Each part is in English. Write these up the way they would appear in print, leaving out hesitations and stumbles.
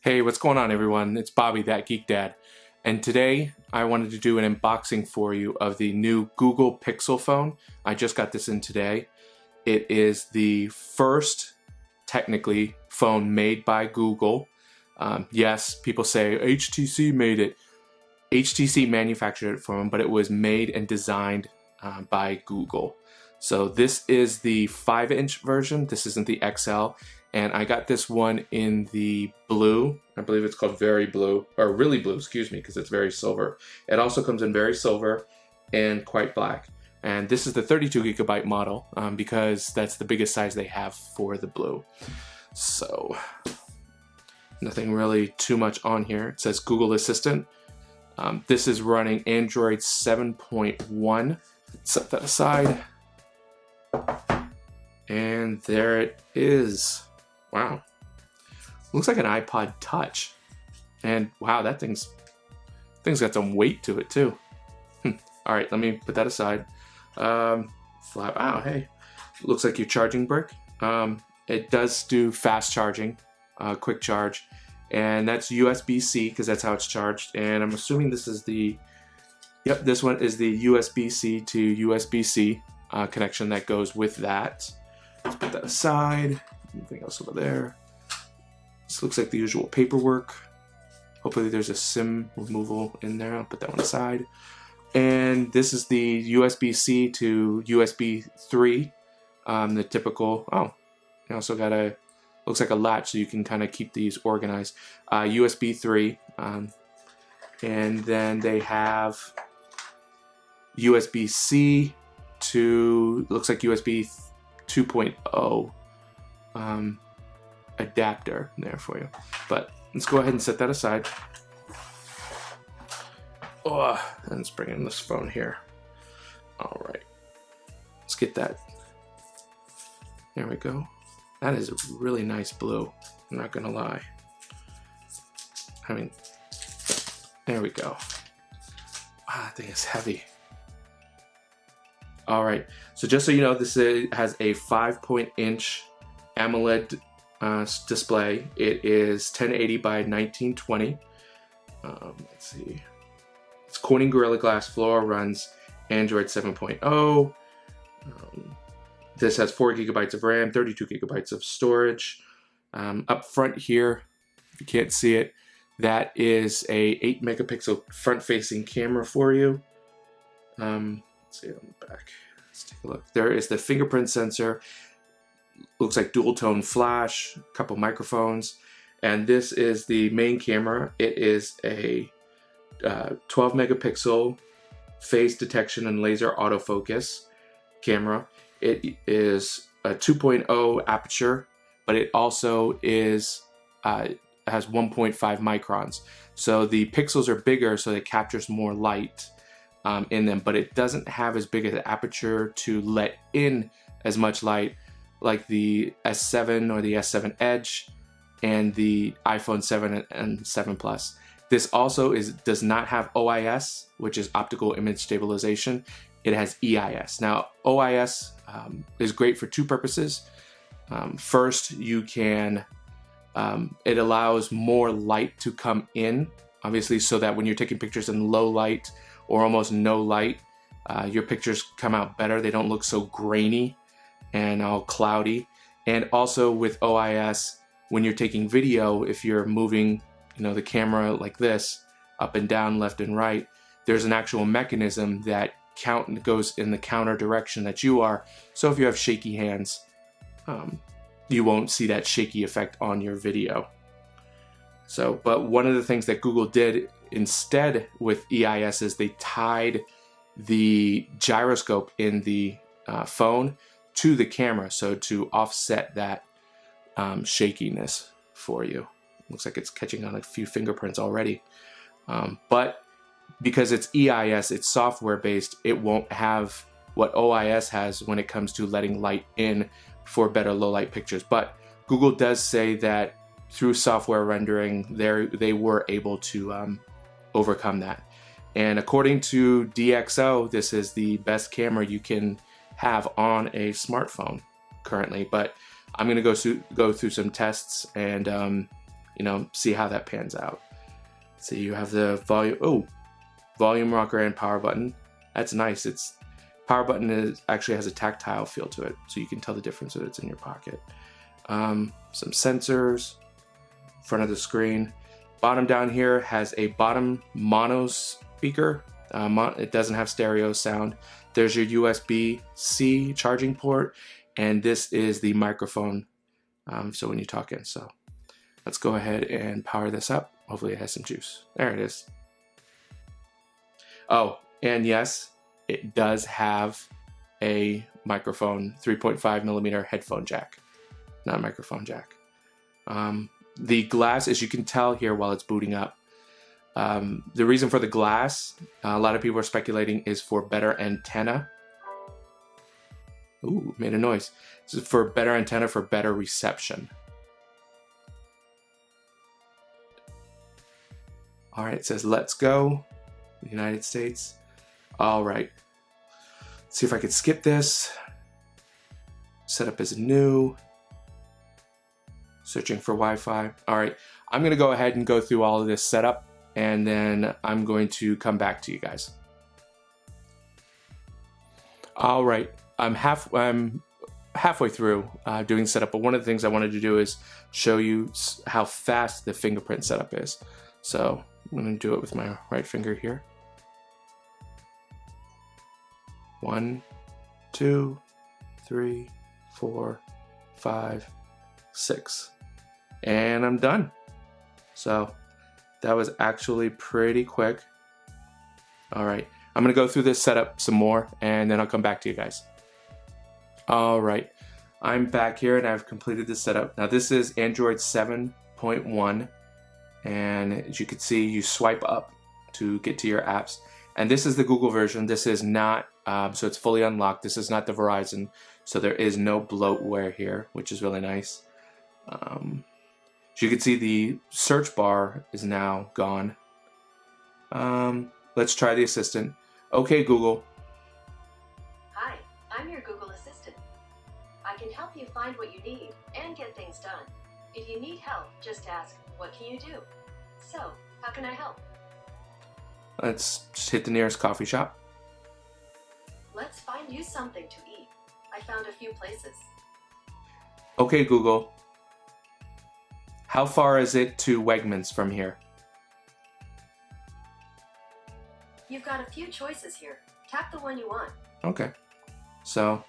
Hey, what's going on everyone? It's Bobby, that geek dad. And today I wanted to do an unboxing for you of the new Google Pixel phone. I just got this in today. It is the first, technically, phone made by Google. Yes, people say HTC made it. HTC manufactured it for them, but it was made and designed by Google. So this is the 5-inch version. This isn't the XL. And I got this one in the blue. I believe it's called Very Blue, or Really Blue, excuse me, because it's very silver. It also comes in very silver and quite black. And this is the 32 gigabyte model because that's the biggest size they have for the blue. So nothing really too much on here. It says Google Assistant. This is running Android 7.1. Set that aside. And there it is. Wow. Looks like an iPod Touch. And wow, that thing's got some weight to it too. All right, let me put that aside. Wow, hey. Looks like your charging brick. It does do fast charging, quick charge. And that's USB-C because that's how it's charged. And I'm assuming this is the, yep, this one is the USB-C to USB-C connection that goes with that. Let's put that aside. Anything else over there? This looks like the usual paperwork. Hopefully there's a SIM removal in there. I'll put that one aside. And this is the USB-C to USB 3. The typical, oh, you also got a, looks like a latch so you can kind of keep these organized. USB 3. And then they have USB-C to, looks like USB 2.0 adapter there for you. But let's go ahead and set that aside. Oh, and let's bring in this phone here. All right, let's get that. There we go. That is a really nice blue. I'm not gonna lie. I mean, there we go. Wow, that thing is heavy. All right, so just so you know, this has a 5-inch AMOLED display. It is 1080 by 1920. Let's see. It's Corning Gorilla Glass Floor, runs Android 7.0. This has 4 gigabytes of RAM, 32 gigabytes of storage. Up front here, if you can't see it, that is a 8 megapixel front-facing camera for you. Let's see it on the back. Let's take a look. There is the fingerprint sensor. Looks like dual tone flash, a couple microphones, and this is the main camera. It is a 12 megapixel phase detection and laser autofocus camera. It is a 2.0 aperture, but it also is has 1.5 microns. So the pixels are bigger, so it captures more light in them, but it doesn't have as big an aperture to let in as much light like the S7 or the S7 Edge and the iPhone 7 and 7 Plus. This also does not have OIS, which is optical image stabilization. It has EIS. Now, OIS is great for two purposes. First, you can, it allows more light to come in, obviously, so that when you're taking pictures in low light or almost no light, your pictures come out better. They don't look so grainy and all cloudy. And also with OIS, when you're taking video, if you're moving, you know, the camera like this, up and down, left and right, there's an actual mechanism that goes in the counter direction that you are. So if you have shaky hands, you won't see that shaky effect on your video. So, but one of the things that Google did instead with EIS is they tied the gyroscope in the phone to the camera, so to offset that shakiness for you. Looks like it's catching on a few fingerprints already. But because it's EIS, it's software based, it won't have what OIS has when it comes to letting light in for better low light pictures. But Google does say that through software rendering, they were able to overcome that. And according to DxO, this is the best camera you can have on a smartphone currently. But I'm gonna go through some tests and see how that pans out. So you have the volume rocker and power button. That's nice. Power button actually has a tactile feel to it, so you can tell the difference that it's in your pocket. Some sensors, front of the screen. Bottom down here has a bottom mono speaker. It doesn't have stereo sound. There's your USB-C charging port, and this is the microphone, so when you talk in. So let's go ahead and power this up. Hopefully it has some juice. There it is. Oh, and yes, it does have a microphone, 3.5 millimeter headphone jack, not a microphone jack. The glass, as you can tell here while it's booting up, the reason for the glass, a lot of people are speculating, is for better antenna. Ooh, made a noise. This is for better antenna, for better reception. All right, it says let's go, United States. All right, let's see if I could skip this. Set up as new. Searching for Wi-Fi. All right, I'm gonna go ahead and go through all of this setup, and then I'm going to come back to you guys. All right, I'm halfway through doing setup, but one of the things I wanted to do is show you how fast the fingerprint setup is. So I'm gonna do it with my right finger here. 1, 2, 3, 4, 5, 6. And I'm done. So that was actually pretty quick. All right, I'm gonna go through this setup some more, and then I'll come back to you guys. All right, I'm back here and I've completed this setup. Now this is Android 7.1, and as you can see, you swipe up to get to your apps. And this is the Google version. This is not, so it's fully unlocked. This is not the Verizon, so there is no bloatware here, which is really nice. As you can see, the search bar is now gone. Let's try the assistant. Okay, Google. Hi, I'm your Google Assistant. I can help you find what you need and get things done. If you need help, just ask, what can you do? So, how can I help? Let's just hit the nearest coffee shop. Let's find you something to eat. I found a few places. Okay, Google. How far is it to Wegmans from here? You've got a few choices here. Tap the one you want. Okay. So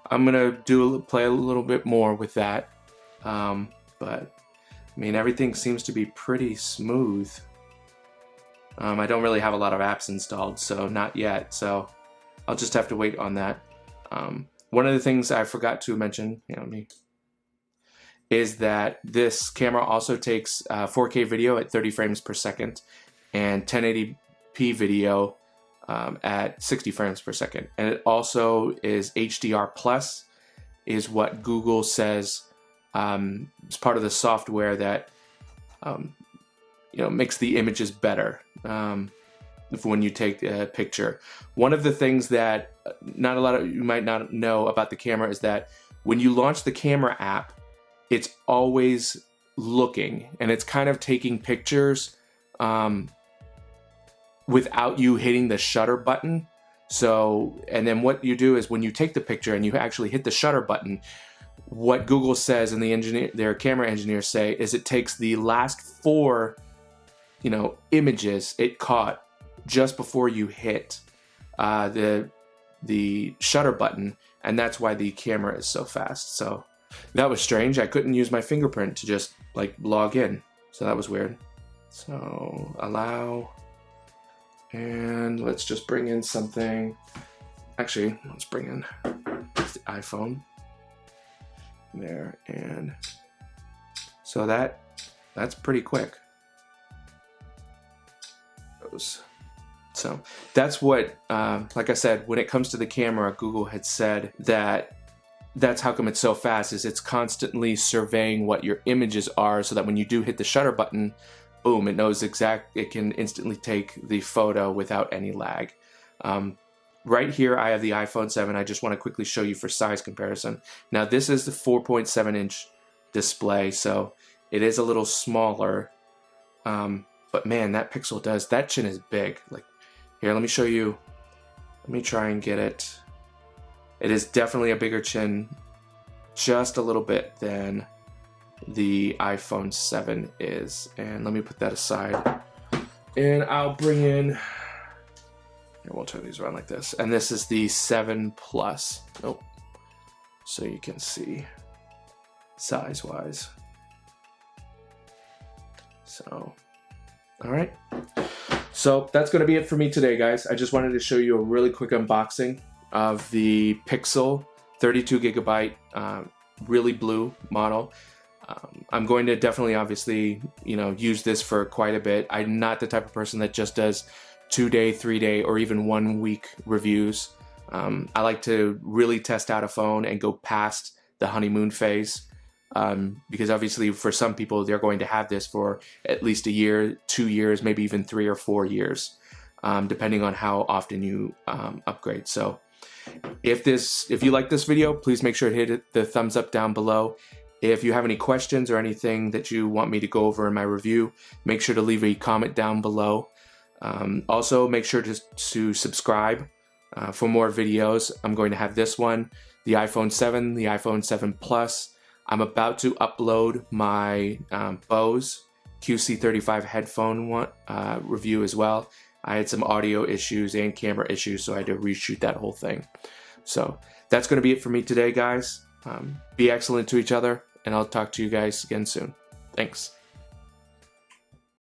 I'm gonna play a little bit more with that. But I mean, everything seems to be pretty smooth. I don't really have a lot of apps installed, so not yet. So I'll just have to wait on that. One of the things I forgot to mention, is that this camera also takes 4K video at 30 frames per second and 1080p video at 60 frames per second. And it also is HDR plus, is what Google says is part of the software that makes the images better when you take a picture. One of the things that not a lot of you might not know about the camera is that when you launch the camera app, it's always looking and it's kind of taking pictures without you hitting the shutter button. So, and then what you do is when you take the picture and you actually hit the shutter button, what Google says and their camera engineers say is it takes the last 4 images it caught just before you hit the shutter button, and that's why the camera is so fast. So that was strange. I couldn't use my fingerprint to just log in, so that was weird. So allow, and let's just bring in something. Actually, let's bring in the iPhone there, and so that's pretty quick. So that's what, like I said, when it comes to the camera, Google had said that that's how come it's so fast, is it's constantly surveying what your images are so that when you do hit the shutter button, boom, it knows it can instantly take the photo without any lag. Right here, I have the iPhone 7. I just want to quickly show you for size comparison. Now, this is the 4.7 inch display, so It is a little smaller, but man, that Pixel that chin is big. Like, here, let me show you. Let me try and get it. It is definitely a bigger chin, just a little bit than the iPhone 7 is. And let me put that aside. And I'll bring in, here, we'll turn these around like this. And this is the 7 Plus. Nope. So you can see size-wise. So, all right. So that's going to be it for me today, guys. I just wanted to show you a really quick unboxing of the Pixel 32 gigabyte really blue model. I'm going to definitely, obviously, use this for quite a bit. I'm not the type of person that just does 2-day, 3-day, or even 1-week reviews. I like to really test out a phone and go past the honeymoon phase. Because obviously for some people, they're going to have this for at least a year, 2 years, maybe even 3 or 4 years, depending on how often you upgrade. So if you like this video, please make sure to hit the thumbs up down below. If you have any questions or anything that you want me to go over in my review, make sure to leave a comment down below. Also, make sure to subscribe for more videos. I'm going to have this one, the iPhone 7, the iPhone 7 Plus. I'm about to upload my Bose QC35 headphone review as well. I had some audio issues and camera issues, so I had to reshoot that whole thing. So that's going to be it for me today, guys. Be excellent to each other, and I'll talk to you guys again soon. Thanks.